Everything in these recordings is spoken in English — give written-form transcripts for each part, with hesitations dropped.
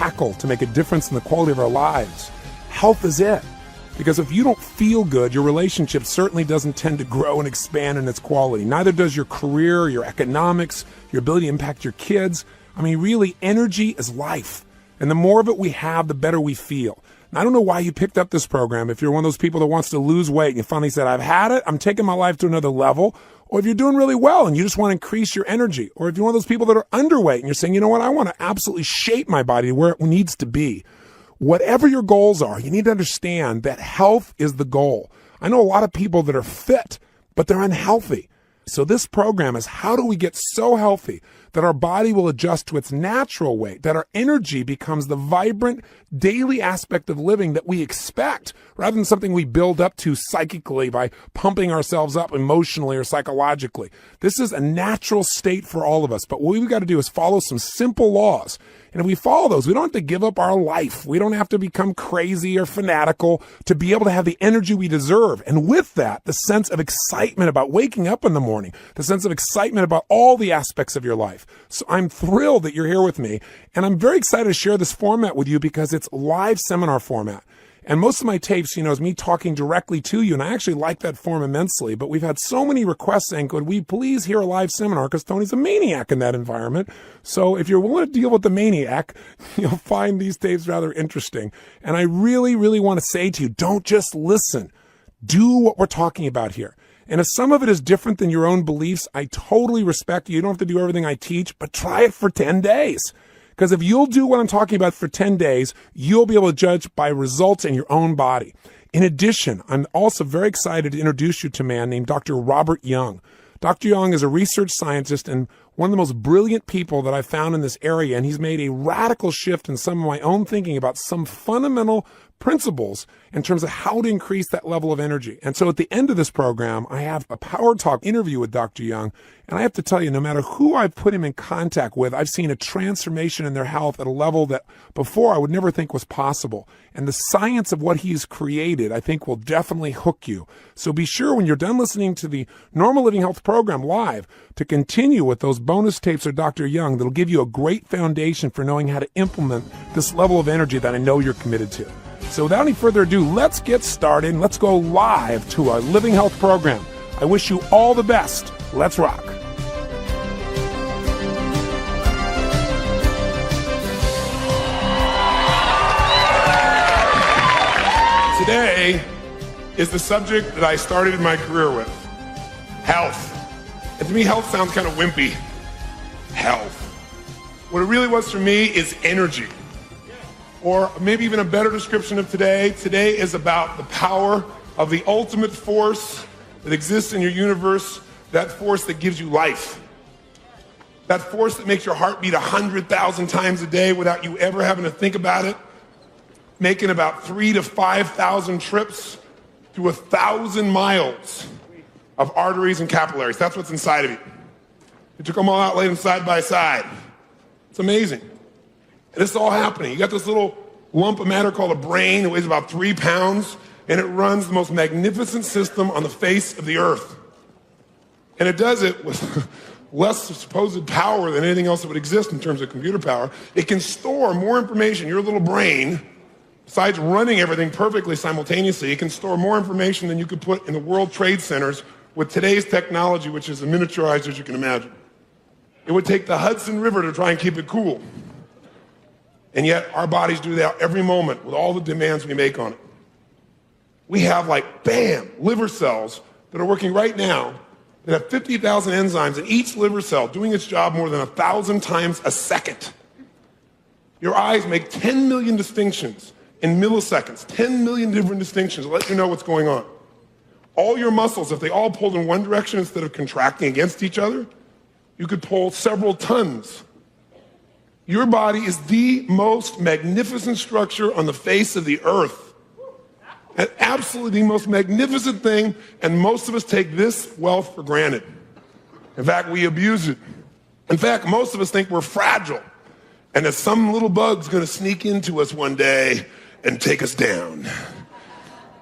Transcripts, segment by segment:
tackle to make a difference in the quality of our lives, health is it. Because if you don't feel good, your relationship certainly doesn't tend to grow and expand in its quality. Neither does your career, your economics, your ability to impact your kids. I mean, really, energy is life. And the more of it we have, the better we feel. And I don't know why you picked up this program. If you're one of those people that wants to lose weight and you finally said, I've had it, I'm taking my life to another level. Or if you're doing really well and you just want to increase your energy. Or if you're one of those people that are underweight and you're saying, you know what, I want to absolutely shape my body to where it needs to be. Whatever your goals are, you need to understand that health is the goal. I know a lot of people that are fit, but they're unhealthy. So this program is how do we get so healthy that our body will adjust to its natural weight, that our energy becomes the vibrant daily aspect of living that we expect, rather than something we build up to psychically by pumping ourselves up emotionally or psychologically. This is a natural state for all of us, but what we've got to do is follow some simple laws. And if we follow those, we don't have to give up our life. We don't have to become crazy or fanatical to be able to have the energy we deserve. And with that, the sense of excitement about waking up in the morning, the sense of excitement about all the aspects of your life. So I'm thrilled that you're here with me. And I'm very excited to share this format with you because it's live seminar format. And most of my tapes, is me talking directly to you. And I actually like that form immensely. But we've had so many requests saying, could we please hear a live seminar? Because Tony's a maniac in that environment. So if you're willing to deal with the maniac, you'll find these tapes rather interesting. And I really, really want to say to you, don't just listen. Do what we're talking about here. And if some of it is different than your own beliefs, I totally respect you. You don't have to do everything I teach, but try it for 10 days. Because if you'll do what I'm talking about for 10 days, you'll be able to judge by results in your own body. In addition, I'm also very excited to introduce you to a man named Dr. Robert Young. Dr. Young is a research scientist and one of the most brilliant people that I've found in this area, and he's made a radical shift in some of my own thinking about some fundamental principles in terms of how to increase that level of energy. And so at the end of this program, I have a Power Talk interview with Dr. Young. And I have to tell you, no matter who I've put him in contact with, I've seen a transformation in their health at a level that before I would never think was possible. And the science of what he's created, I think, will definitely hook you. So be sure when you're done listening to the Normal Living Health program live to continue with those bonus tapes of Dr. Young that'll give you a great foundation for knowing how to implement this level of energy that I know you're committed to. So without any further ado, let's get started. Let's go live to our Living Health program. I wish you all the best. Let's rock. Today is the subject that I started my career with, health. And to me, health sounds kind of wimpy. Health. What it really was for me is energy. Or maybe even a better description of today. Today is about the power of the ultimate force that exists in your universe, that force that gives you life. That force that makes your heart beat 100,000 times a day without you ever having to think about it. Making about 3,000 to 5,000 trips through 1,000 miles of arteries and capillaries. That's what's inside of you. We took them all out, laid them side by side. It's amazing. And this is all happening. You got this little lump of matter called a brain that weighs about 3 pounds, and it runs the most magnificent system on the face of the earth. And it does it with less supposed power than anything else that would exist in terms of computer power. It can store more information. Your little brain, besides running everything perfectly simultaneously, it can store more information than you could put in the World Trade Centers with today's technology, which is as miniaturized as you can imagine. It would take the Hudson River to try and keep it cool. And yet our bodies do that every moment with all the demands we make on it. We have liver cells that are working right now that have 50,000 enzymes in each liver cell doing its job more than 1,000 times a second. Your eyes make 10 million distinctions in milliseconds, 10 million different distinctions to let you know what's going on. All your muscles, if they all pulled in one direction instead of contracting against each other, you could pull several tons. Your body is the most magnificent structure on the face of the earth. And absolutely the most magnificent thing, and most of us take this wealth for granted. In fact, we abuse it. In fact, most of us think we're fragile, and that some little bug's gonna sneak into us one day and take us down.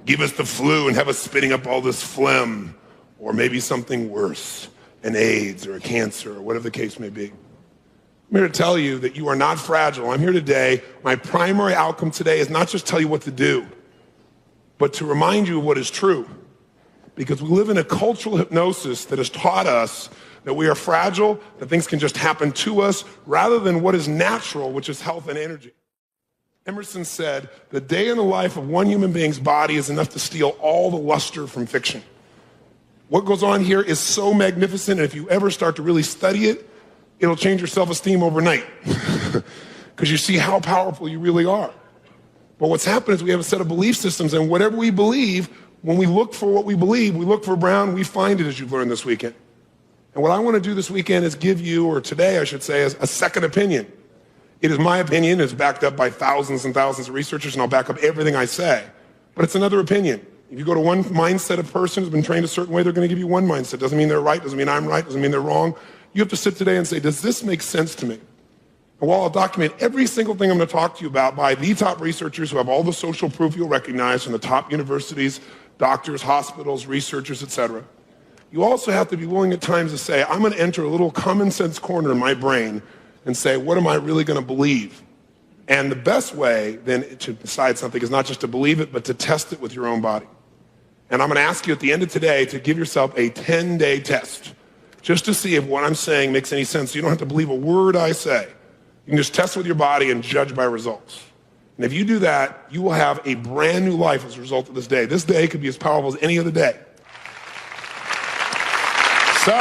Give us the flu and have us spitting up all this phlegm, or maybe something worse, an AIDS or a cancer or whatever the case may be. I'm here to tell you that you are not fragile. I'm here today. My primary outcome today is not just tell you what to do, but to remind you of what is true. Because we live in a cultural hypnosis that has taught us that we are fragile, that things can just happen to us, rather than what is natural, which is health and energy. Emerson said, the day in the life of one human being's body is enough to steal all the luster from fiction. What goes on here is so magnificent, and if you ever start to really study it, it'll change your self-esteem overnight because you see how powerful you really are. But what's happened is we have a set of belief systems, and whatever we believe, when we look for what we believe, we look for brown, we find it, as you've learned this weekend. And what I want to do this weekend is give you, or today I should say, is a second opinion. It is my opinion. It's backed up by thousands and thousands of researchers, and I'll back up everything I say. But it's another opinion. If you go to one mindset of person who's been trained a certain way, they're going to give you one mindset. Doesn't mean they're right, doesn't mean I'm right, doesn't mean they're wrong. You have to sit today and say, does this make sense to me? And while I'll document every single thing I'm going to talk to you about by the top researchers who have all the social proof you'll recognize from the top universities, doctors, hospitals, researchers, etc., you also have to be willing at times to say, I'm going to enter a little common sense corner in my brain and say, what am I really going to believe? And the best way then to decide something is not just to believe it, but to test it with your own body. And I'm going to ask you at the end of today to give yourself a 10-day test, just to see if what I'm saying makes any sense. You don't have to believe a word I say. You can just test with your body and judge by results. And if you do that, you will have a brand new life as a result of this day. This day could be as powerful as any other day. So,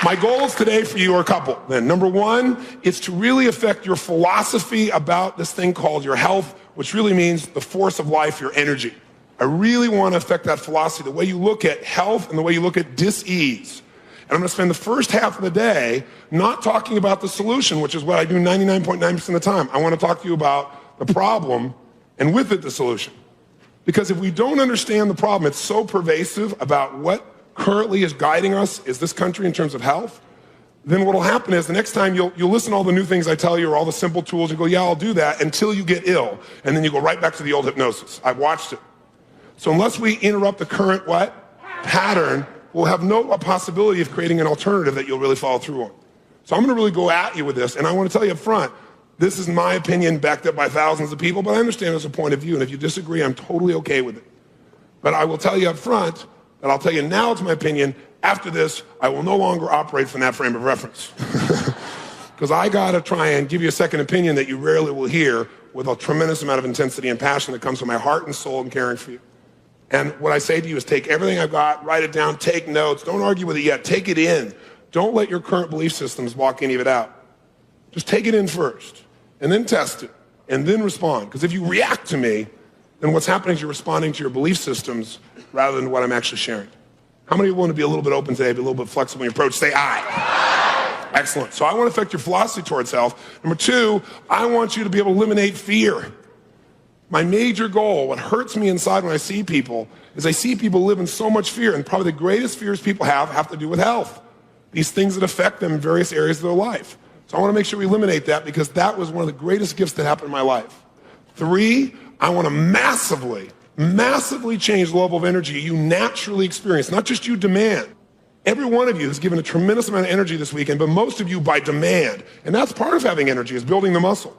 my goals today for you are a couple. Then, number one is to really affect your philosophy about this thing called your health, which really means the force of life, your energy. I really want to affect that philosophy, the way you look at health and the way you look at dis-ease. And I'm going to spend the first half of the day not talking about the solution, which is what I do 99.9% of the time. I want to talk to you about the problem and with it the solution. Because if we don't understand the problem, it's so pervasive about what currently is guiding us is this country in terms of health, then what will happen is the next time you'll listen to all the new things I tell you or all the simple tools and go, yeah, I'll do that until you get ill. And then you go right back to the old hypnosis. I've watched it. So unless we interrupt the current what? Pattern, we'll have no possibility of creating an alternative that you'll really follow through on. So I'm going to really go at you with this, and I want to tell you up front, this is my opinion backed up by thousands of people, but I understand there's a point of view, and if you disagree, I'm totally okay with it. But I will tell you up front that I'll tell you now it's my opinion. After this, I will no longer operate from that frame of reference. Because I got to try and give you a second opinion that you rarely will hear with a tremendous amount of intensity and passion that comes from my heart and soul and caring for you. And what I say to you is take everything I've got, write it down, take notes. Don't argue with it yet. Take it in. Don't let your current belief systems block any of it out. Just take it in first, and then test it, and then respond. Because if you react to me, then what's happening is you're responding to your belief systems rather than what I'm actually sharing. How many of you want to be a little bit open today, be a little bit flexible in your approach? Say aye. Excellent. So I want to affect your philosophy towards health. Number two, I want you to be able to eliminate fear. My major goal, what hurts me inside when I see people, is I see people live in so much fear, and probably the greatest fears people have to do with health. These things that affect them in various areas of their life. So I want to make sure we eliminate that because that was one of the greatest gifts that happened in my life. Three, I want to massively change the level of energy you naturally experience, not just you demand. Every one of you has given a tremendous amount of energy this weekend, but most of you by demand. And that's part of having energy, is building the muscle.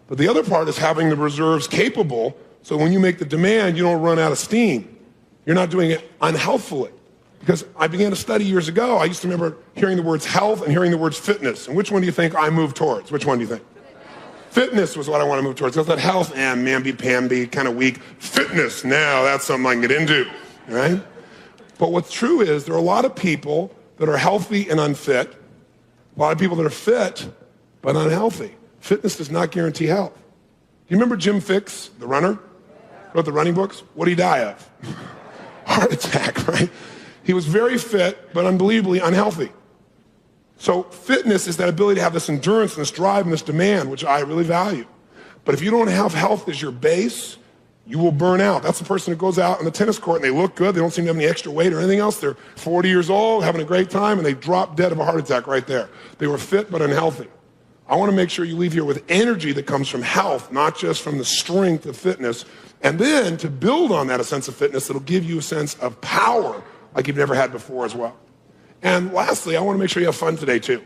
But the other part is having the reserves capable, so when you make the demand, you don't run out of steam. You're not doing it unhealthfully. Because I began to study years ago, I used to remember hearing the words health and hearing the words fitness. And which one do you think I moved towards? Which one do you think? Fitness was what I want to move towards. Because that health, mamby-pamby, kind of weak. Fitness, now that's something I can get into, right? But what's true is there are a lot of people that are healthy and unfit. A lot of people that are fit but unhealthy. Fitness does not guarantee health. Do you remember Jim Fixx, the runner? Wrote the running books? What did he die of? Heart attack, right? He was very fit, but unbelievably unhealthy. So fitness is that ability to have this endurance and this drive and this demand, which I really value. But if you don't have health as your base, you will burn out. That's the person who goes out on the tennis court and they look good, they don't seem to have any extra weight or anything else. They're 40 years old, having a great time, and they drop dead of a heart attack right there. They were fit but unhealthy. I want to make sure you leave here with energy that comes from health, not just from the strength of fitness. And then to build on that, a sense of fitness that'll give you a sense of power like you've never had before as well. And lastly, I want to make sure you have fun today too.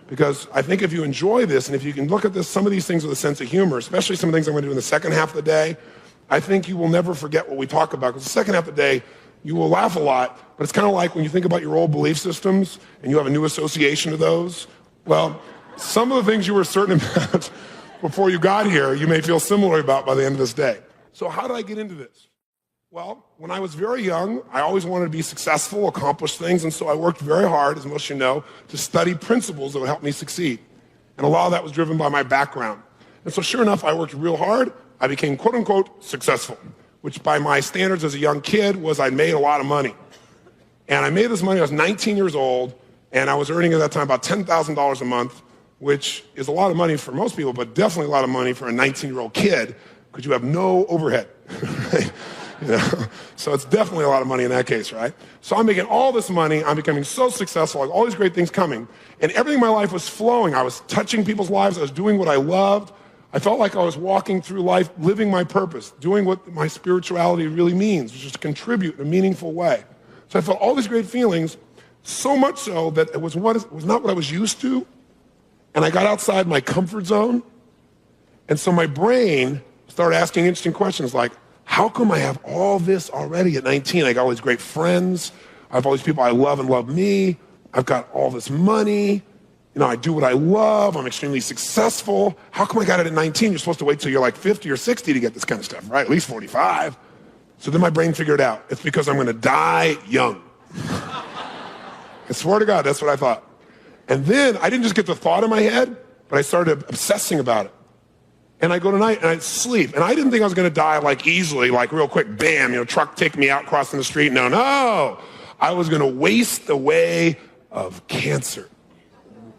because I think if you enjoy this and if you can look at this, some of these things with a sense of humor, especially some of the things I'm going to do in the second half of the day, I think you will never forget what we talk about, because the second half of the day, you will laugh a lot, but it's kind of like when you think about your old belief systems and you have a new association to those. Well, some of the things you were certain about before you got here, you may feel similar about by the end of this day. So how did I get into this? Well, when I was very young, I always wanted to be successful, accomplish things, and so I worked very hard, as most of you know, to study principles that would help me succeed. And a lot of that was driven by my background. And so sure enough, I worked real hard. I became quote-unquote successful, which by my standards as a young kid was I made a lot of money. And I made this money, I was 19 years old, and I was earning at that time about $10,000 a month, which is a lot of money for most people, but definitely a lot of money for a 19-year-old kid, because you have no overhead, right? You know? So it's definitely a lot of money in that case, right? So I'm making all this money, I'm becoming so successful, like all these great things coming, and everything in my life was flowing. I was touching people's lives, I was doing what I loved. I felt like I was walking through life, living my purpose, doing what my spirituality really means, which is to contribute in a meaningful way. So I felt all these great feelings, so much so that it was not what I was used to, and I got outside my comfort zone, and so my brain started asking interesting questions like, how come I have all this already at 19? I got all these great friends, I have all these people I love and love me, I've got all this money, you know, I do what I love, I'm extremely successful. How come I got it at 19? You're supposed to wait till you're like 50 or 60 to get this kind of stuff, right? At least 45. So then my brain figured it out. It's because I'm gonna die young. I swear to God, that's what I thought. And then I didn't just get the thought in my head, but I started obsessing about it. And I go to night and I sleep. And I didn't think I was gonna die like easily, like real quick, bam, you know, truck take me out crossing the street. No. I was gonna waste away of cancer.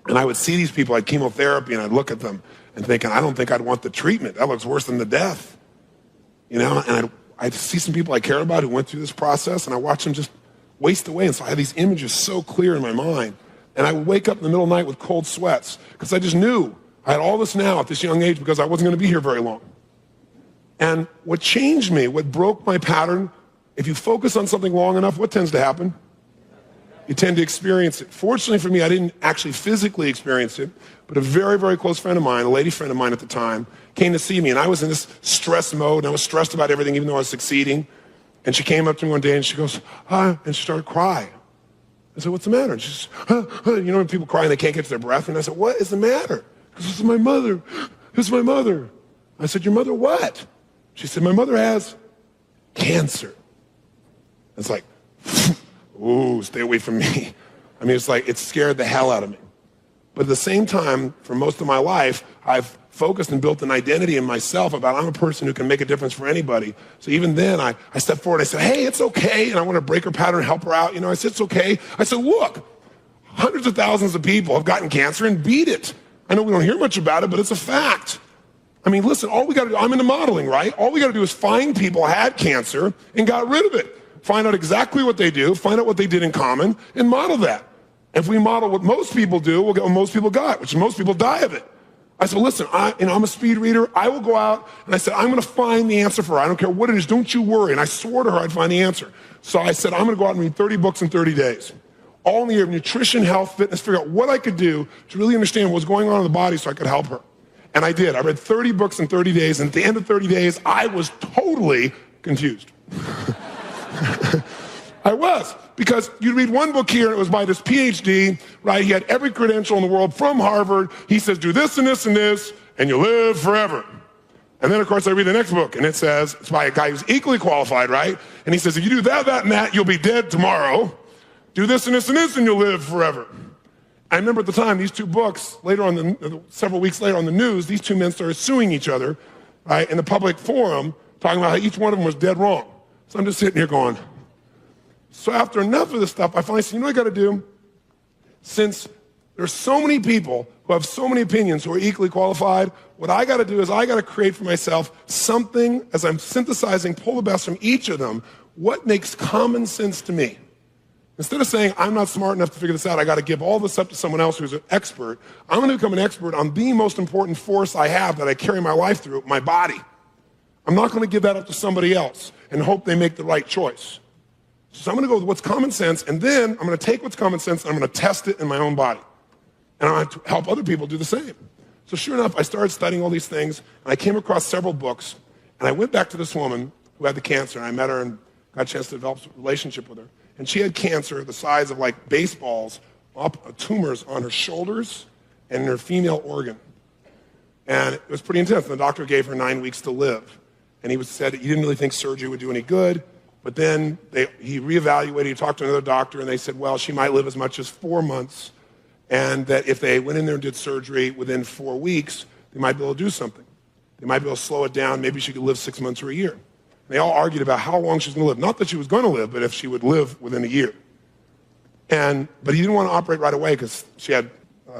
And I would see these people, I had chemotherapy, and I'd look at them and thinking, I don't think I'd want the treatment. That looks worse than the death. You know, and I'd see some people I care about who went through this process, and I watch them just waste away. And so I had these images so clear in my mind. And I would wake up in the middle of the night with cold sweats, because I just knew I had all this now at this young age because I wasn't gonna be here very long. And what changed me, what broke my pattern, if you focus on something long enough, what tends to happen? You tend to experience it. Fortunately for me, I didn't actually physically experience it, but a very, very close friend of mine, a lady friend of mine at the time, came to see me, and I was in this stress mode, and I was stressed about everything, even though I was succeeding. And she came up to me one day, and she goes, and she started crying. I said, what's the matter? And she says, you know when people cry and they can't catch their breath? And I said, what is the matter? Because this is my mother. This is my mother. I said, your mother what? She said, my mother has cancer. It's like, ooh, stay away from me. I mean, it's like, it scared the hell out of me. But at the same time, for most of my life, I've focused and built an identity in myself about I'm a person who can make a difference for anybody. So even then, I stepped forward, I said, hey, it's okay, and I want to break her pattern and help her out. You know, I said, it's okay. I said, look, hundreds of thousands of people have gotten cancer and beat it. I know we don't hear much about it, but it's a fact. I mean, listen, all we got to do, I'm into modeling, right? All we got to do is find people who had cancer and got rid of it. Find out exactly what they do, find out what they did in common, and model that. If we model what most people do, we'll get what most people got, which most people die of it. I said, listen, I'm a speed reader. I will go out, and I said, I'm going to find the answer for her. I don't care what it is. Don't you worry. And I swore to her I'd find the answer. So I said, I'm going to go out and read 30 books in 30 days. All in the area of nutrition, health, fitness, figure out what I could do to really understand what was going on in the body so I could help her. And I did. I read 30 books in 30 days, and at the end of 30 days, I was totally confused. I was, because you'd read one book here, and it was by this PhD, right? He had every credential in the world from Harvard. He says, do this and this and this, and you'll live forever. And then, of course, I read the next book, and it says, it's by a guy who's equally qualified, right? And he says, if you do that, that, and that, you'll be dead tomorrow. Do this and this and this, and you'll live forever. I remember at the time, these two books, later on, several weeks later on the news, these two men started suing each other, right, in the public forum, talking about how each one of them was dead wrong. So I'm just sitting here going, so after enough of this stuff, I finally said, you know what I got to do? Since there's so many people who have so many opinions who are equally qualified, what I got to do is I got to create for myself something, as I'm synthesizing, pull the best from each of them, what makes common sense to me. Instead of saying, I'm not smart enough to figure this out, I got to give all this up to someone else who's an expert, I'm going to become an expert on the most important force I have that I carry my life through, my body. I'm not going to give that up to somebody else and hope they make the right choice. So I'm going to go with what's common sense, and then I'm going to take what's common sense and I'm going to test it in my own body. And I want to help other people do the same. So sure enough, I started studying all these things, and I came across several books, and I went back to this woman who had the cancer, and I met her and got a chance to develop a relationship with her. And she had cancer the size of like baseballs, tumors on her shoulders and in her female organ. And it was pretty intense. The doctor gave her 9 weeks to live. And he said he didn't really think surgery would do any good. But then he reevaluated, he talked to another doctor, and they said, well, she might live as much as 4 months, and that if they went in there and did surgery within 4 weeks, they might be able to do something. They might be able to slow it down. Maybe she could live 6 months or a year. They all argued about how long she was going to live. Not that she was going to live, but if she would live within a year. But he didn't want to operate right away because she had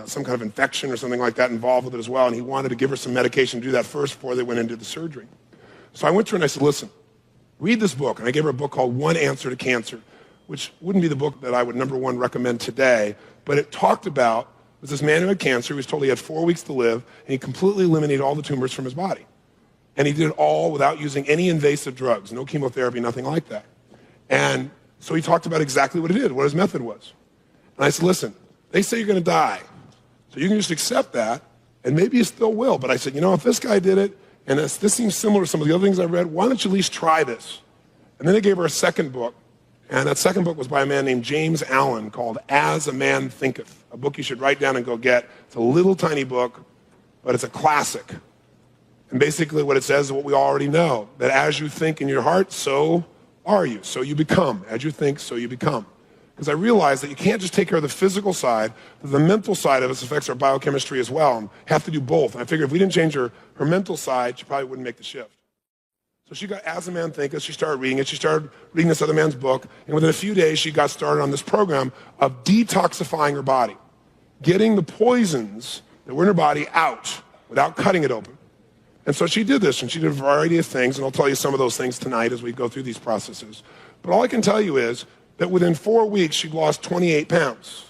some kind of infection or something like that involved with it as well, and he wanted to give her some medication to do that first before they went into the surgery. So I went to her and I said, listen, read this book. And I gave her a book called One Answer to Cancer, which wouldn't be the book that I would #1 recommend today, but it talked about this man who had cancer. He was told he had 4 weeks to live, and he completely eliminated all the tumors from his body. And he did it all without using any invasive drugs, no chemotherapy, nothing like that. And so he talked about exactly what he did, what his method was. And I said, listen, they say you're going to die, so you can just accept that, and maybe you still will. But I said, if this guy did it, and this seems similar to some of the other things I read, why don't you at least try this? And then they gave her a second book, and that second book was by a man named James Allen called As a Man Thinketh, a book you should write down and go get. It's a little tiny book, but it's a classic. And basically what it says is what we already know, that as you think in your heart, so are you. So you become. As you think, so you become. Because I realized that you can't just take care of the physical side, that the mental side of us affects our biochemistry as well, and have to do both. And I figured if we didn't change her mental side, she probably wouldn't make the shift. So she got As a Man Thinketh, she started reading it, she started reading this other man's book, and within a few days she got started on this program of detoxifying her body, getting the poisons that were in her body out without cutting it open. And so she did this, and she did a variety of things, and I'll tell you some of those things tonight as we go through these processes. But all I can tell you is that within 4 weeks, she'd lost 28 pounds.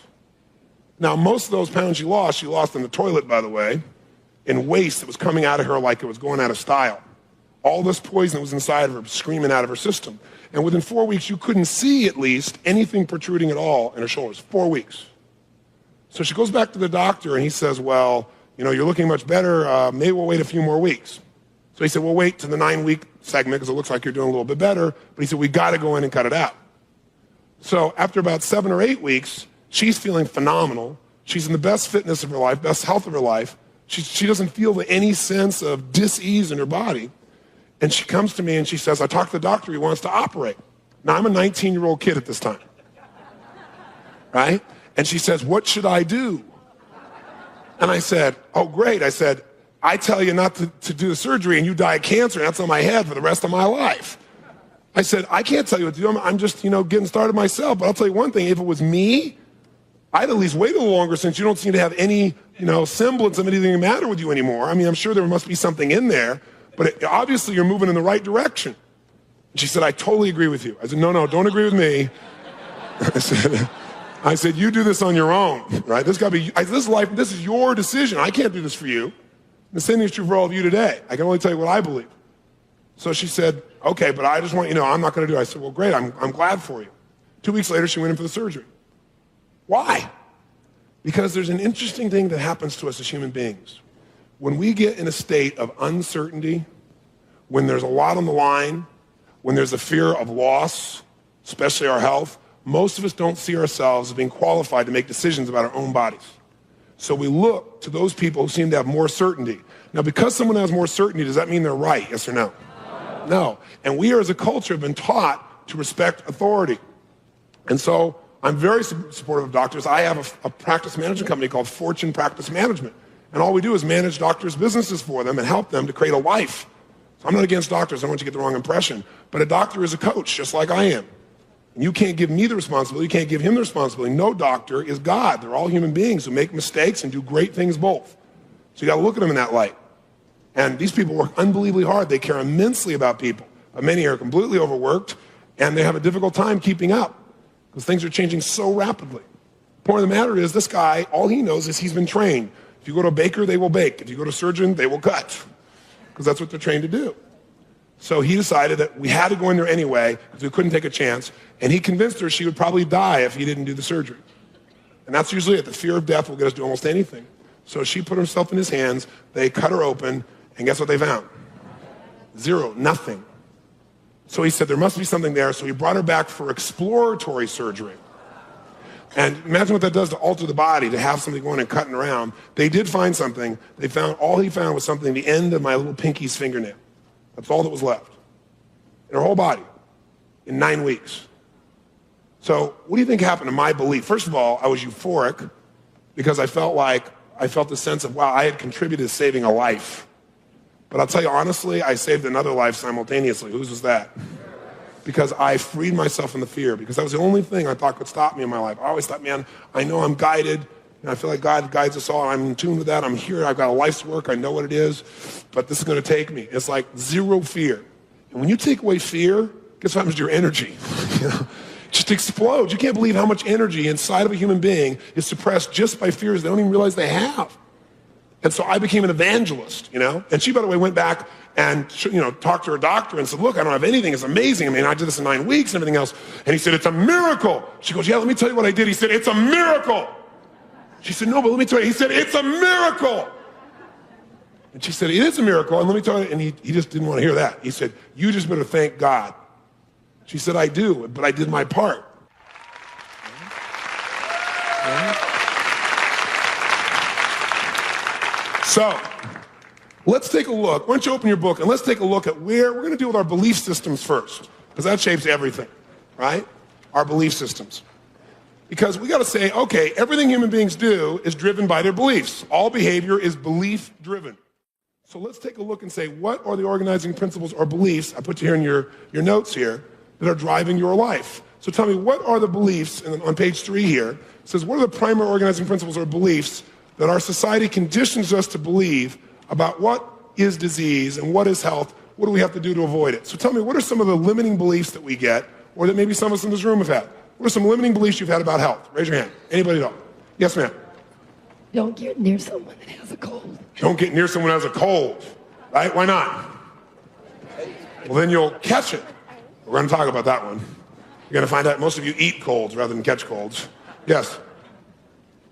Now, most of those pounds she lost in the toilet, by the way, in waste that was coming out of her like it was going out of style. All this poison that was inside of her screaming out of her system. And within 4 weeks, you couldn't see, at least, anything protruding at all in her shoulders. 4 weeks. So she goes back to the doctor, and he says, well, you're looking much better. Maybe we'll wait a few more weeks. So he said, we'll wait to the 9-week segment because it looks like you're doing a little bit better. But he said, we got to go in and cut it out. So after about 7 or 8 weeks, she's feeling phenomenal. She's in the best fitness of her life, best health of her life. She doesn't feel any sense of dis-ease in her body. And she comes to me and she says, I talked to the doctor, he wants to operate. Now, I'm a 19-year-old kid at this time, right? And she says, what should I do? And I said, oh, great. I said, I tell you not to do the surgery and you die of cancer, and that's on my head for the rest of my life. I said, I can't tell you what to do. I'm just, getting started myself. But I'll tell you one thing, if it was me, I'd at least wait a little longer since you don't seem to have any, semblance of anything the matter with you anymore. I mean, I'm sure there must be something in there, but obviously you're moving in the right direction. And she said, I totally agree with you. I said, no, don't agree with me. I said, you do this on your own, right? This is your decision. I can't do this for you. The same thing is true for all of you today. I can only tell you what I believe. So she said, okay, but I just want you to know I'm not going to do it. I said, well, great, I'm glad for you. 2 weeks later, she went in for the surgery. Why? Because there's an interesting thing that happens to us as human beings. When we get in a state of uncertainty, when there's a lot on the line, when there's a fear of loss, especially our health, most of us don't see ourselves as being qualified to make decisions about our own bodies. So we look to those people who seem to have more certainty. Now, because someone has more certainty, does that mean they're right? Yes or no? No. And we as a culture have been taught to respect authority. And so I'm very supportive of doctors. I have a practice management company called Fortune Practice Management. And all we do is manage doctors' businesses for them and help them to create a life. So I'm not against doctors. I don't want you to get the wrong impression. But a doctor is a coach, just like I am. And you can't give me the responsibility. You can't give him the responsibility. No doctor is God. They're all human beings who make mistakes and do great things both. So you got to look at them in that light. And these people work unbelievably hard. They care immensely about people. But many are completely overworked, and they have a difficult time keeping up because things are changing so rapidly. The point of the matter is this guy, all he knows is he's been trained. If you go to a baker, they will bake. If you go to a surgeon, they will cut because that's what they're trained to do. So he decided that we had to go in there anyway because we couldn't take a chance, and he convinced her she would probably die if he didn't do the surgery. And that's usually it. The fear of death will get us to do almost anything. So she put herself in his hands, they cut her open, and guess what they found? Zero, nothing. So he said there must be something there, so he brought her back for exploratory surgery. And imagine what that does to alter the body, to have something going and cutting around. They did find something. All he found was something at the end of my little pinky's fingernail. That's all that was left. In her whole body, in 9 weeks. So what do you think happened to my belief? First of all, I was euphoric because I felt the sense of, wow, I had contributed to saving a life. But I'll tell you honestly, I saved another life simultaneously. Whose was that? Because I freed myself from the fear, because that was the only thing I thought could stop me in my life. I always thought, man, I know I'm guided, and I feel like God guides us all. I'm in tune with that. I'm here. I've got a life's work. I know what it is, but this is going to take me. It's like zero fear. And when you take away fear, guess what happens to your energy? It just explodes. You can't believe how much energy inside of a human being is suppressed just by fears they don't even realize they have. And so I became an evangelist, And she, by the way, went back and, talked to her doctor and said, look, I don't have anything. It's amazing. I mean, I did this in 9 weeks and everything else. And he said, it's a miracle. She goes, yeah, let me tell you what I did. He said, it's a miracle. She said, no, but let me tell you. He said, it's a miracle. And she said, it is a miracle. And let me tell you, and he just didn't want to hear that. He said, you just better thank God. She said, I do, but I did my part. So, let's take a look. Why don't you open your book and let's take a look at we're going to deal with our belief systems first, because that shapes everything, right? Our belief systems. Because we got to say, okay, everything human beings do is driven by their beliefs. All behavior is belief driven. So let's take a look and say, what are the organizing principles or beliefs, I put you here in your notes here, that are driving your life? So tell me, what are the beliefs, and on page 3 here, it says, what are the primary organizing principles or beliefs that our society conditions us to believe about what is disease and what is health? What do we have to do to avoid it? So tell me, what are some of the limiting beliefs that we get, or that maybe some of us in this room have had? What are some limiting beliefs you've had about health? Raise your hand. Anybody at all? Yes, ma'am. Don't get near someone that has a cold. Don't get near someone who has a cold, right? Why not? Well, then you'll catch it. We're going to talk about that one. You're going to find out most of you eat colds rather than catch colds. Yes.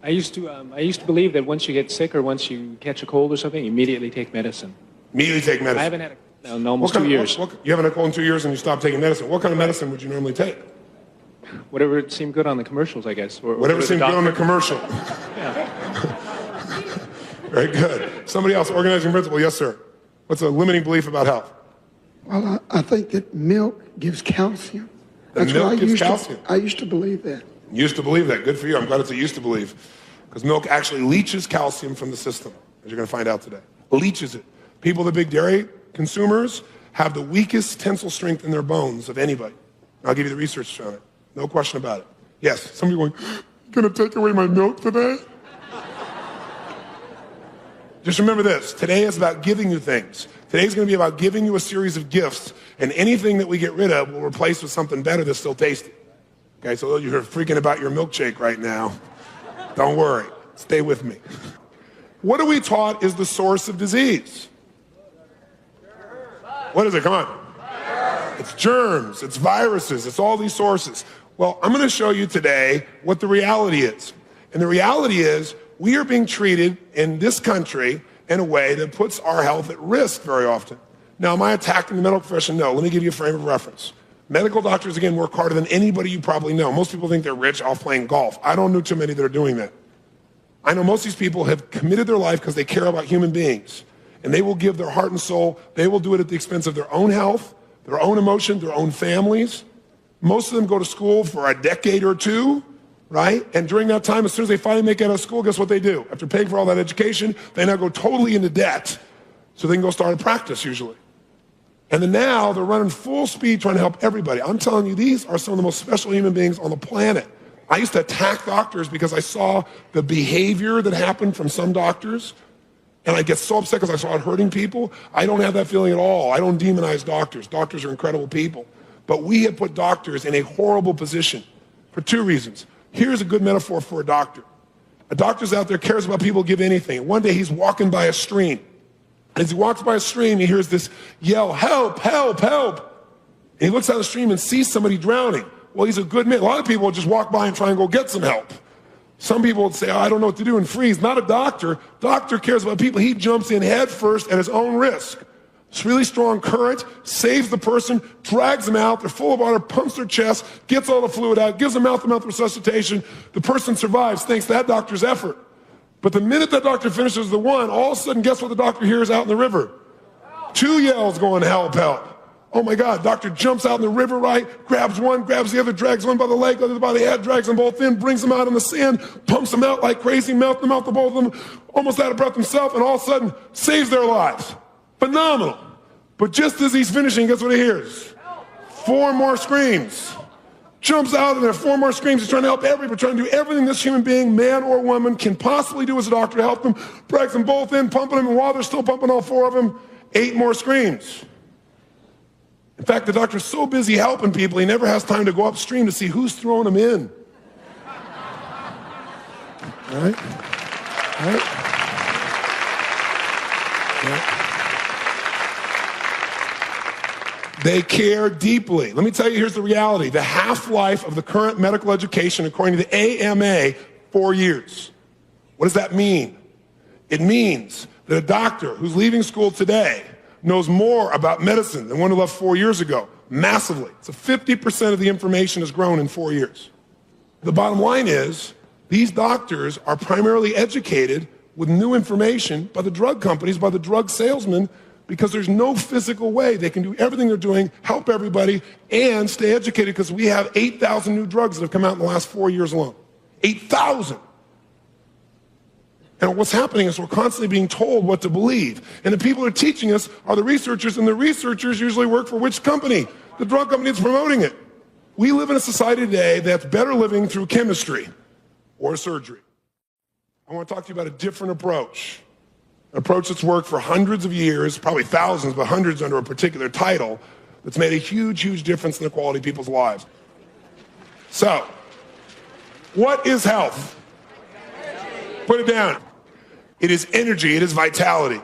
I used to believe that once you get sick or once you catch a cold or something, you immediately take medicine. Immediately take medicine. I haven't had a cold in almost 2 years. You haven't had a cold in 2 years and you stopped taking medicine. What kind of medicine would you normally take? Whatever seemed good on the commercials, I guess. Or whatever seemed good on the commercial. Yeah. Very good. Somebody else, organizing principle. Yes, sir. What's a limiting belief about health? Well, I think that milk gives calcium. That's milk gives calcium. I used to believe that. Used to believe that. Good for you. I'm glad it's a used to believe. Because milk actually leaches calcium from the system, as you're going to find out today. Leaches it. People, the big dairy consumers, have the weakest tensile strength in their bones of anybody. I'll give you the research on it. No question about it. Yes, somebody going, going to take away my milk today? Just remember this. Today is about giving you things. Today's going to be about giving you a series of gifts, and anything that we get rid of will replace with something better that's still tasty. Okay, so you're freaking about your milkshake right now. Don't worry. Stay with me. What are we taught is the source of disease? What is it? Come on. It's germs. It's viruses. It's all these sources. Well, I'm going to show you today what the reality is. And the reality is we are being treated in this country in a way that puts our health at risk very often. Now, am I attacking the medical profession? No. Let me give you a frame of reference. Medical doctors, again, work harder than anybody you probably know. Most people think they're rich off playing golf. I don't know too many that are doing that. I know most of these people have committed their life because they care about human beings. And they will give their heart and soul. They will do it at the expense of their own health, their own emotion, their own families. Most of them go to school for a decade or two, right? And during that time, as soon as they finally make it out of school, guess what they do? After paying for all that education, they now go totally into debt so they can go start a practice usually. And then now they're running full speed trying to help everybody. I'm telling you, these are some of the most special human beings on the planet. I used to attack doctors because I saw the behavior that happened from some doctors. And I get so upset because I saw it hurting people. I don't have that feeling at all. I don't demonize doctors. Doctors are incredible people. But we have put doctors in a horrible position for 2 reasons. Here's a good metaphor for a doctor. A doctor's out there, cares about people, give anything. And one day he's walking by a stream. As he walks by a stream, he hears this yell, help, help, help. And he looks down the stream and sees somebody drowning. Well, he's a good man. A lot of people just walk by and try and go get some help. Some people would say, oh, I don't know what to do, and freeze. Not a doctor. Doctor cares about people. He jumps in head first at his own risk. It's really strong current, saves the person, drags them out. They're full of water, pumps their chest, gets all the fluid out, gives them mouth-to-mouth resuscitation. The person survives thanks to that doctor's effort. But the minute that doctor finishes the one, all of a sudden, guess what the doctor hears out in the river? 2 yells going, help, help. Oh my God, doctor jumps out in the river, right? Grabs one, grabs the other, drags one by the leg, other by the head, drags them both in, brings them out in the sand, pumps them out like crazy, mouth to mouth to both of them, almost out of breath himself, and all of a sudden saves their lives. Phenomenal. But just as he's finishing, guess what he hears? 4 more screams. Jumps out and there are 4 more screams. He's trying to help everybody, trying to do everything this human being, man or woman, can possibly do as a doctor to help them, drags them both in, pumping them, and while they're still pumping all 4 of them, 8 more screams. In fact, the doctor's so busy helping people, he never has time to go upstream to see who's throwing them in. All right? All right? Yeah. They care deeply. Let me tell you, here's the reality. The half-life of the current medical education, according to the AMA, 4 years. What does that mean? It means that a doctor who's leaving school today knows more about medicine than one who left 4 years ago, massively. So 50% of the information has grown in 4 years. The bottom line is, these doctors are primarily educated with new information by the drug companies, by the drug salesmen, because there's no physical way they can do everything they're doing, help everybody, and stay educated, because we have 8,000 new drugs that have come out in the last 4 years alone. 8,000. And what's happening is we're constantly being told what to believe. And the people who are teaching us are the researchers, and the researchers usually work for which company? The drug company that's promoting it. We live in a society today that's better living through chemistry or surgery. I want to talk to you about a different approach. An approach that's worked for hundreds of years, probably thousands, but hundreds under a particular title, that's made a huge, huge difference in the quality of people's lives. So, what is health? Put it down. It is energy, it is vitality.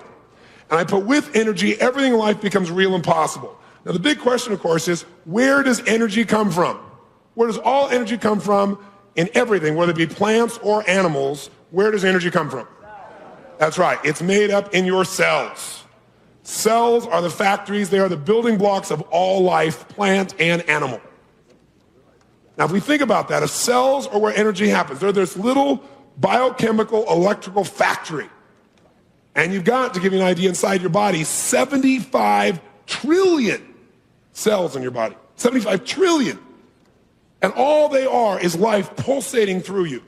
And I put with energy, everything in life becomes real and possible. Now the big question, of course, is where does energy come from? Where does all energy come from in everything, whether it be plants or animals? Where does energy come from? That's right, it's made up in your cells. Cells are the factories, they are the building blocks of all life, plant and animal. Now if we think about that, if cells are where energy happens, they're this little biochemical electrical factory. And you've got, to give you an idea, inside your body, 75 trillion cells in your body. 75 trillion. And all they are is life pulsating through you.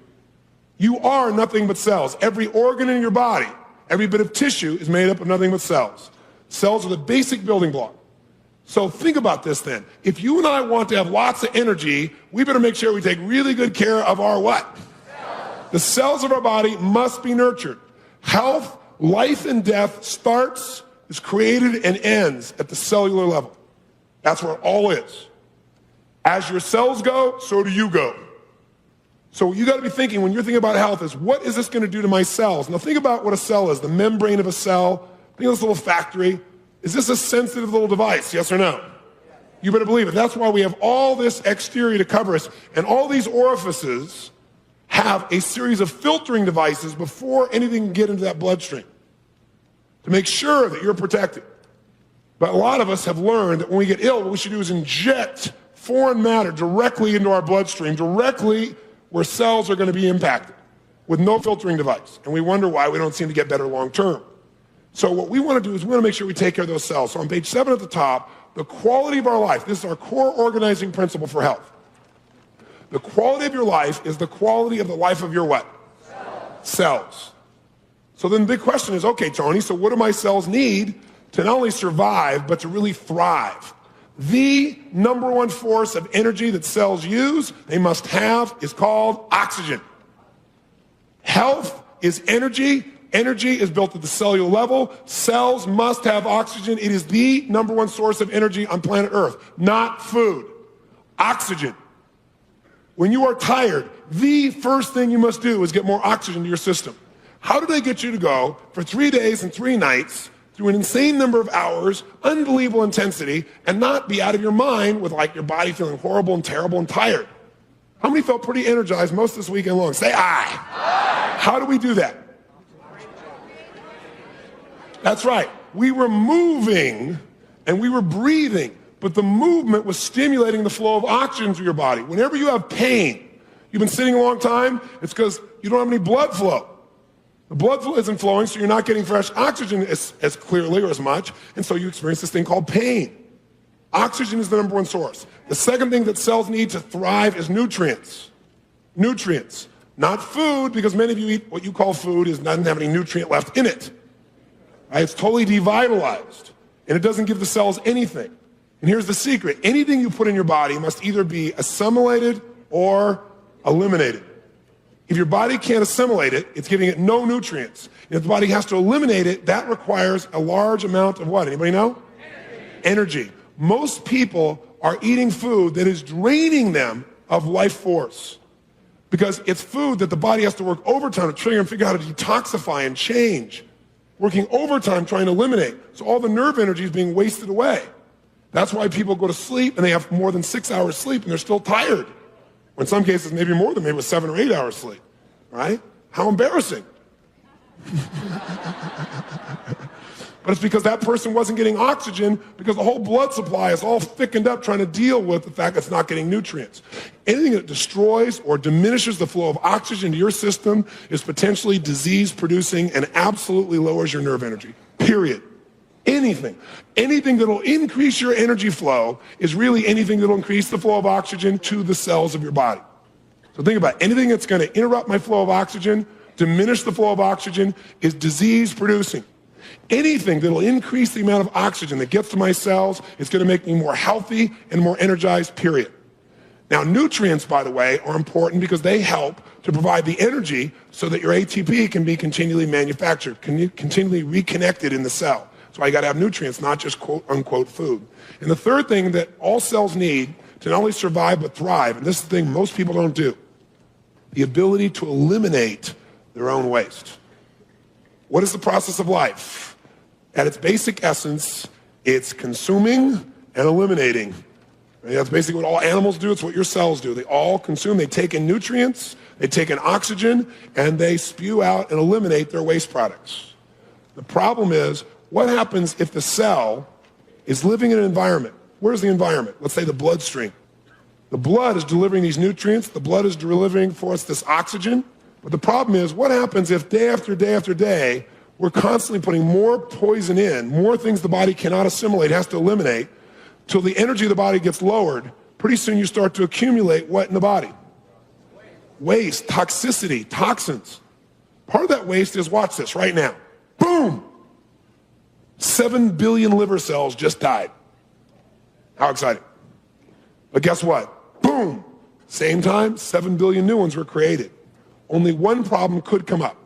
You are nothing but cells. Every organ in your body, every bit of tissue is made up of nothing but cells. Cells are the basic building block. So think about this then. If you and I want to have lots of energy, we better make sure we take really good care of our what? The cells of our body must be nurtured. Health, life, and death starts, is created, and ends at the cellular level. That's where it all is. As your cells go, so do you go. So what you got to be thinking when you're thinking about health is, what is this going to do to my cells? Now think about what a cell is, the membrane of a cell. Think of this little factory. Is this a sensitive little device, yes or no? You better believe it. That's why we have all this exterior to cover us, and all these orifices have a series of filtering devices before anything can get into that bloodstream to make sure that you're protected. But a lot of us have learned that when we get ill, what we should do is inject foreign matter directly into our bloodstream, directly where cells are going to be impacted, with no filtering device. And we wonder why we don't seem to get better long term. So what we want to do is we want to make sure we take care of those cells. So on page 7 at the top, the quality of our life, this is our core organizing principle for health. The quality of your life is the quality of the life of your what? Cells. So then the big question is, okay, Tony, so what do my cells need to not only survive, but to really thrive? The number one force of energy that cells use, they must have, is called oxygen. Health is energy. Energy is built at the cellular level. Cells must have oxygen. It is the number one source of energy on planet Earth, not food. Oxygen. When you are tired, the first thing you must do is get more oxygen to your system. How do they get you to go for 3 days and 3 nights through an insane number of hours, unbelievable intensity, and not be out of your mind with like your body feeling horrible and terrible and tired? How many felt pretty energized most this weekend long? Say aye. How do we do that? That's right. We were moving and we were breathing, but the movement was stimulating the flow of oxygen through your body. Whenever you have pain, you've been sitting a long time, it's because you don't have any blood flow. The blood flow isn't flowing, so you're not getting fresh oxygen as clearly or as much, and so you experience this thing called pain. Oxygen is the number one source. The second thing that cells need to thrive is nutrients. Nutrients. Not food, because many of you eat what you call food doesn't have any nutrient left in it. Right? It's totally devitalized, and it doesn't give the cells anything. And here's the secret. Anything you put in your body must either be assimilated or eliminated. If your body can't assimilate it, it's giving it no nutrients. And if the body has to eliminate it, that requires a large amount of what? Anybody know? Energy. Most people are eating food that is draining them of life force because it's food that the body has to work overtime to trigger and figure out how to detoxify and change. Working overtime trying to eliminate. So all the nerve energy is being wasted away. That's why people go to sleep and they have more than 6 hours sleep and they're still tired. Or in some cases, maybe more than maybe 7 or 8 hours sleep, right? How embarrassing. But it's because that person wasn't getting oxygen because the whole blood supply is all thickened up trying to deal with the fact that it's not getting nutrients. Anything that destroys or diminishes the flow of oxygen to your system is potentially disease-producing and absolutely lowers your nerve energy, period. Anything. Anything that will increase your energy flow is really anything that will increase the flow of oxygen to the cells of your body. So think about it. Anything that's going to interrupt my flow of oxygen, diminish the flow of oxygen, is disease-producing. Anything that will increase the amount of oxygen that gets to my cells is going to make me more healthy and more energized, period. Now, nutrients, by the way, are important because they help to provide the energy so that your ATP can be continually manufactured, continually reconnected in the cell. That's why you got to have nutrients, not just quote unquote food. And the third thing that all cells need to not only survive but thrive, and this is the thing most people don't do, the ability to eliminate their own waste. What is the process of life? At its basic essence, it's consuming and eliminating. Right? That's basically what all animals do. It's what your cells do. They all consume. They take in nutrients, they take in oxygen, and they spew out and eliminate their waste products. The problem is, what happens if the cell is living in an environment? Where's the environment? Let's say the bloodstream. The blood is delivering these nutrients. The blood is delivering for us this oxygen. But the problem is, what happens if day after day after day, we're constantly putting more poison in, more things the body cannot assimilate, has to eliminate, till the energy of the body gets lowered. Pretty soon you start to accumulate what in the body? Waste, toxicity, toxins. Part of that waste is, watch this right now. Boom! 7 billion liver cells just died. How exciting. But guess what? Boom! Same time, 7 billion new ones were created. Only one problem could come up.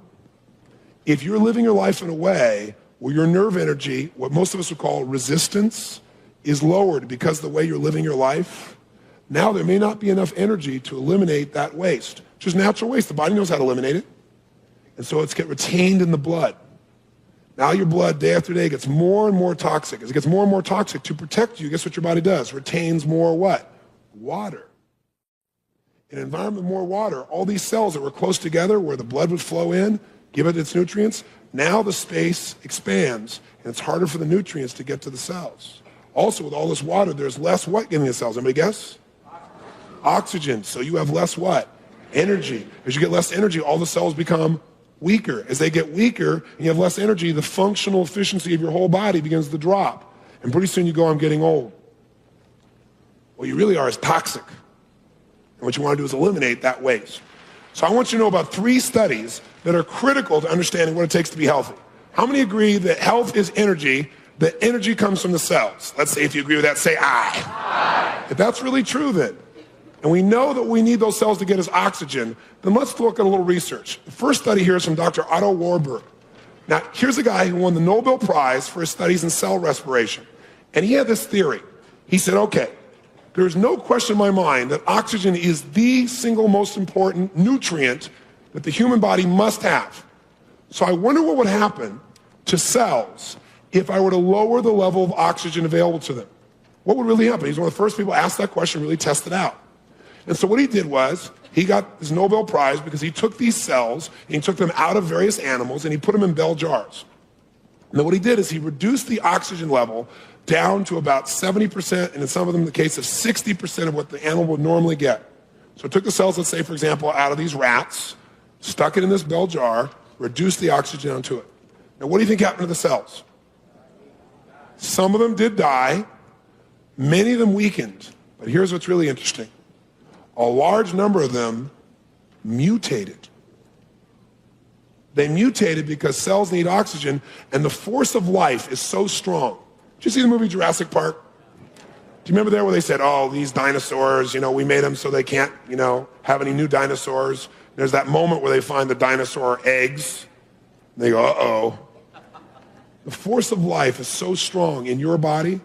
If you're living your life in a way where your nerve energy, what most of us would call resistance, is lowered because of the way you're living your life, now there may not be enough energy to eliminate that waste, which is natural waste. The body knows how to eliminate it. And so it's get retained in the blood. Now your blood, day after day, gets more and more toxic. As it gets more and more toxic, to protect you, guess what your body does? Retains more what? Water. In an environment with more water, all these cells that were close together where the blood would flow in, give it its nutrients, now the space expands and it's harder for the nutrients to get to the cells. Also, with all this water, there's less what getting to the cells? Anybody guess? Oxygen. So you have less what? Energy. As you get less energy, all the cells become weaker. As they get weaker and you have less energy, the functional efficiency of your whole body begins to drop. And pretty soon you go, I'm getting old. What you really are is toxic. And what you want to do is eliminate that waste. So I want you to know about 3 studies that are critical to understanding what it takes to be healthy. How many agree that health is energy, that energy comes from the cells? Let's say if you agree with that, say aye. Aye. If that's really true then, and we know that we need those cells to get us oxygen, then let's look at a little research. The first study here is from Dr. Otto Warburg. Now, here's a guy who won the Nobel Prize for his studies in cell respiration. And he had this theory. He said, okay, there's no question in my mind that oxygen is the single most important nutrient that the human body must have. So I wonder what would happen to cells if I were to lower the level of oxygen available to them. What would really happen? He's one of the first people to ask that question, really test it out. And so what he did was, he got his Nobel Prize because he took these cells, and he took them out of various animals, and he put them in bell jars. And then what he did is he reduced the oxygen level down to about 70%, and in some of them, the case of 60% of what the animal would normally get. So it took the cells, let's say, for example, out of these rats, stuck it in this bell jar, reduced the oxygen down to it. Now, what do you think happened to the cells? Some of them did die. Many of them weakened. But here's what's really interesting. A large number of them mutated. They mutated because cells need oxygen, and the force of life is so strong. Did you see the movie Jurassic Park? Do you remember there where they said, oh, these dinosaurs, we made them so they can't, have any new dinosaurs? There's that moment where they find the dinosaur eggs. And they go, uh-oh. The force of life is so strong in your body.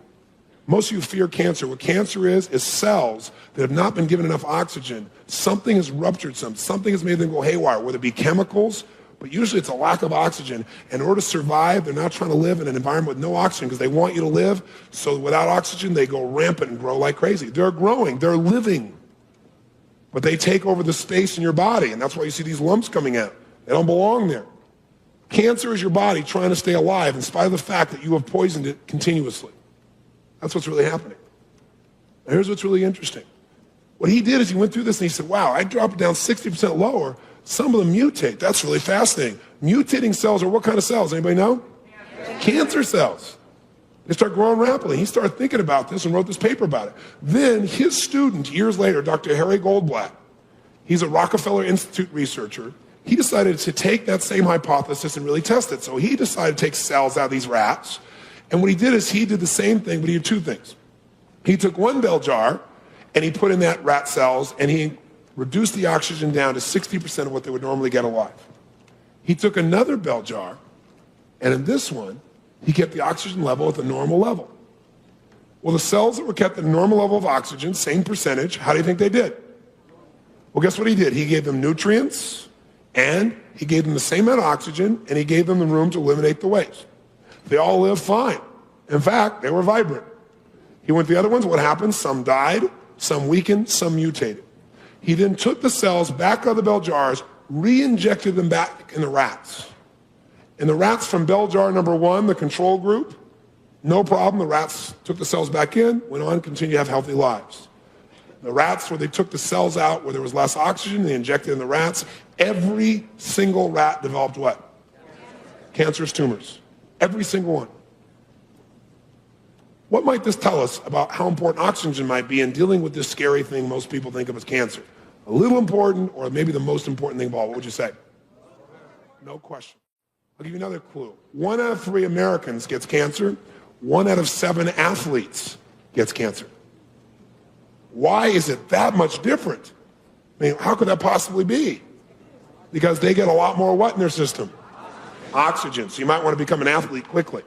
Most of you fear cancer. What cancer is cells that have not been given enough oxygen. Something has ruptured something has made them go haywire, whether it be chemicals, but usually it's a lack of oxygen. In order to survive, they're not trying to live in an environment with no oxygen because they want you to live. So without oxygen, they go rampant and grow like crazy. They're growing, they're living. But they take over the space in your body, and that's why you see these lumps coming out. They don't belong there. Cancer is your body trying to stay alive in spite of the fact that you have poisoned it continuously. That's what's really happening. Now here's what's really interesting. What he did is he went through this and he said, wow, I dropped it down 60% lower. Some of them mutate. That's really fascinating. Mutating cells are what kind of cells? Anybody know? Cancer cells. They start growing rapidly. He started thinking about this and wrote this paper about it. Then his student, years later, Dr. Harry Goldblatt, he's a Rockefeller Institute researcher. He decided to take that same hypothesis and really test it. So he decided to take cells out of these rats. And what he did is he did the same thing, but he did two things. He took one bell jar and he put in that rat cells and he reduced the oxygen down to 60% of what they would normally get alive. He took another bell jar, and in this one, he kept the oxygen level at the normal level. Well, the cells that were kept at a normal level of oxygen, same percentage, how do you think they did? Well, guess what he did? He gave them nutrients, and he gave them the same amount of oxygen, and he gave them the room to eliminate the waste. They all lived fine. In fact, they were vibrant. He went to the other ones. What happened? Some died, some weakened, some mutated. He then took the cells back out of the bell jars, re-injected them back in the rats. And the rats from bell jar number 1, the control group, no problem. The rats took the cells back in, went on, continued to have healthy lives. The rats where they took the cells out where there was less oxygen, they injected in the rats. Every single rat developed what? Cancerous tumors. Every single one. What might this tell us about how important oxygen might be in dealing with this scary thing most people think of as cancer? A little important, or maybe the most important thing of all. What would you say? No question. I'll give you another clue. 1 out of 3 Americans gets cancer. 1 out of 7 athletes gets cancer. Why is it that much different? I mean, how could that possibly be? Because they get a lot more what in their system? Oxygen. So you might want to become an athlete quickly.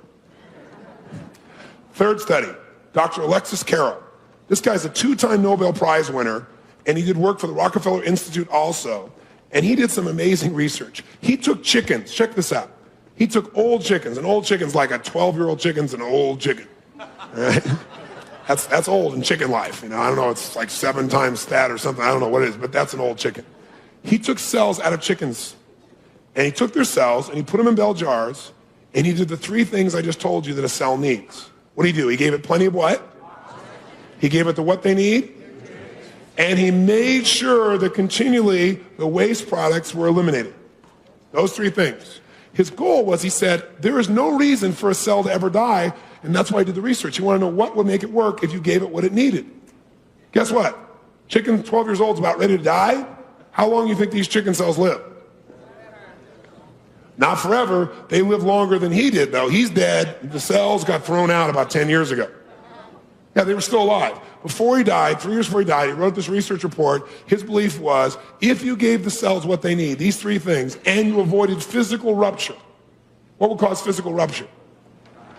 Third study, Dr. Alexis Carrel. This guy's a 2-time Nobel Prize winner, and he did work for the Rockefeller Institute also. And he did some amazing research. He took chickens. Check this out. He took old chickens. An old chicken's like a 12-year-old chicken's an old chicken. Right? That's old in chicken life. I don't know, it's like 7 times that or something. I don't know what it is, but that's an old chicken. He took cells out of chickens, and he took their cells, and he put them in bell jars, and he did the 3 things I just told you that a cell needs. What did he do? He gave it plenty of what? He gave it the what they need, and he made sure that continually the waste products were eliminated. Those 3 things. His goal was, he said, there is no reason for a cell to ever die, and that's why he did the research. He wanted to know what would make it work if you gave it what it needed. Guess what? Chicken 12 years old is about ready to die. How long do you think these chicken cells live? Not forever. They live longer than he did, though. He's dead. The cells got thrown out about 10 years ago. Yeah, they were still alive. Before he died, 3 years before he died, he wrote this research report. His belief was, if you gave the cells what they need, these 3 things, and you avoided physical rupture, what would cause physical rupture?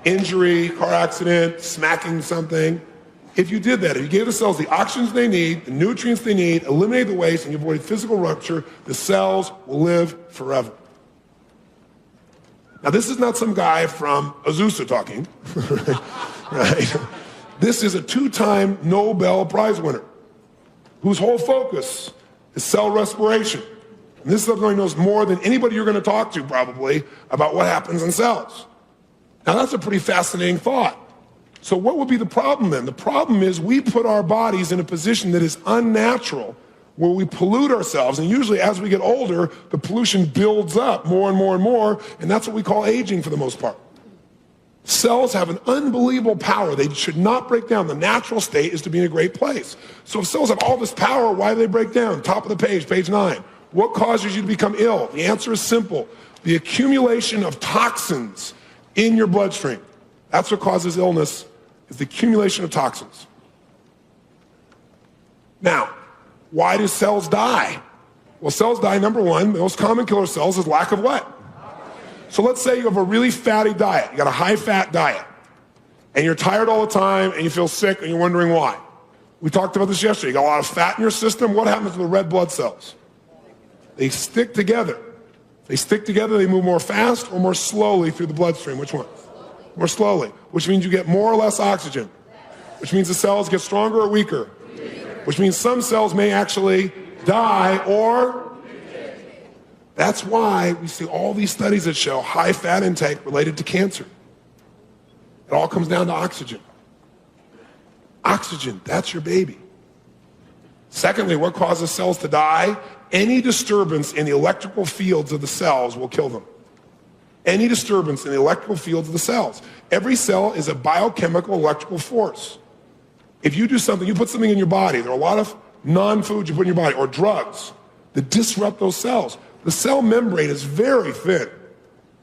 Injury, car accident, smacking something. If you did that, if you gave the cells the oxygen they need, the nutrients they need, eliminated the waste, and you avoided physical rupture, the cells will live forever. Now, this is not some guy from Azusa talking, right? This is a 2-time Nobel Prize winner. whose whole focus is cell respiration. And this subcommittee knows more than anybody you're going to talk to probably about what happens in cells. Now that's a pretty fascinating thought. So what would be the problem then? The problem is we put our bodies in a position that is unnatural, where we pollute ourselves, and usually as we get older, the pollution builds up more and more and more, and that's what we call aging for the most part. Cells have an unbelievable power. They should not break down. The natural state is to be in a great place. So if cells have all this power, why do they break down? Top of the page, page 9. What causes you to become ill? The answer is simple. The accumulation of toxins in your bloodstream. That's what causes illness, is the accumulation of toxins. Now, why do cells die? Well, cells die, number one, the most common killer of cells is lack of what? So let's say you have a really fatty diet. You got a high-fat diet, and you're tired all the time, and you feel sick, and you're wondering why. We talked about this yesterday. You got a lot of fat in your system. What happens to the red blood cells? They stick together. If they stick together, they move more fast or more slowly through the bloodstream. Which one? More slowly, which means you get more or less oxygen, which means the cells get stronger or weaker, which means some cells may actually die or... That's why we see all these studies that show high fat intake related to cancer. It all comes down to oxygen. Oxygen, that's your baby. Secondly, what causes cells to die? Any disturbance in the electrical fields of the cells will kill them. Any disturbance in the electrical fields of the cells. Every cell is a biochemical electrical force. If you do something, you put something in your body, there are a lot of non-foods you put in your body, or drugs, that disrupt those cells. The cell membrane is very thin.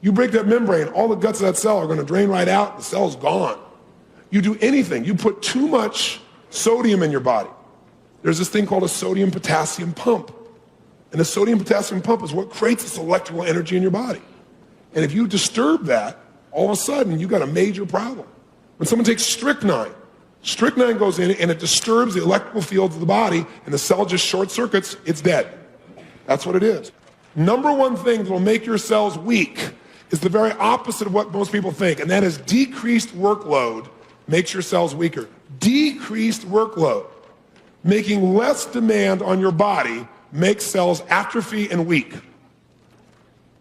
You break that membrane, all the guts of that cell are going to drain right out, the cell's gone. You do anything, you put too much sodium in your body. There's this thing called a sodium-potassium pump. And the sodium-potassium pump is what creates this electrical energy in your body. And if you disturb that, all of a sudden, you've got a major problem. When someone takes strychnine, strychnine goes in and it disturbs the electrical fields of the body, and the cell just short circuits, it's dead. That's what it is. Number one thing that will make your cells weak is the very opposite of what most people think, and that is decreased workload makes your cells weaker. Decreased workload, making less demand on your body, makes cells atrophy and weak.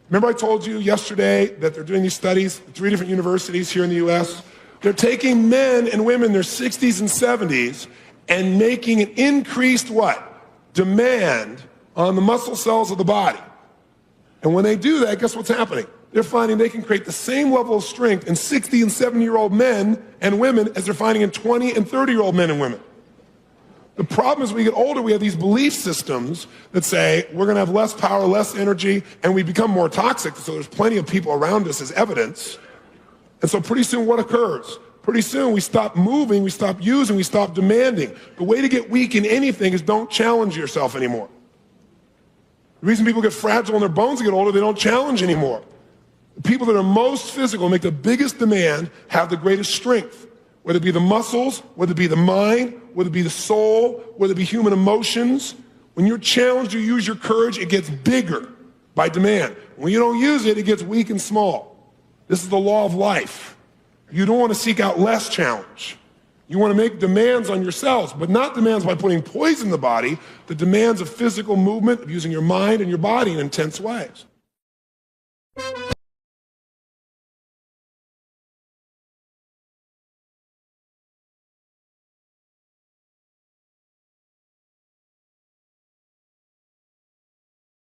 Remember I told you yesterday that they're doing these studies at 3 different universities here in the US? They're taking men and women in their 60s and 70s and making an increased what? Demand on the muscle cells of the body. And when they do that, guess what's happening? They're finding they can create the same level of strength in 60 and 70-year-old men and women as they're finding in 20 and 30-year-old men and women. The problem is when we get older, we have these belief systems that say we're going to have less power, less energy, and we become more toxic, so there's plenty of people around us as evidence. And so pretty soon what occurs? Pretty soon we stop moving, we stop using, we stop demanding. The way to get weak in anything is don't challenge yourself anymore. The reason people get fragile in their bones and get older, they don't challenge anymore. The people that are most physical, make the biggest demand, have the greatest strength. Whether it be the muscles, whether it be the mind, whether it be the soul, whether it be human emotions. When you're challenged, you use your courage, it gets bigger by demand. When you don't use it, it gets weak and small. This is the law of life. You don't want to seek out less challenge. You want to make demands on yourselves, but not demands by putting poison in the body, the demands of physical movement, of using your mind and your body in intense ways.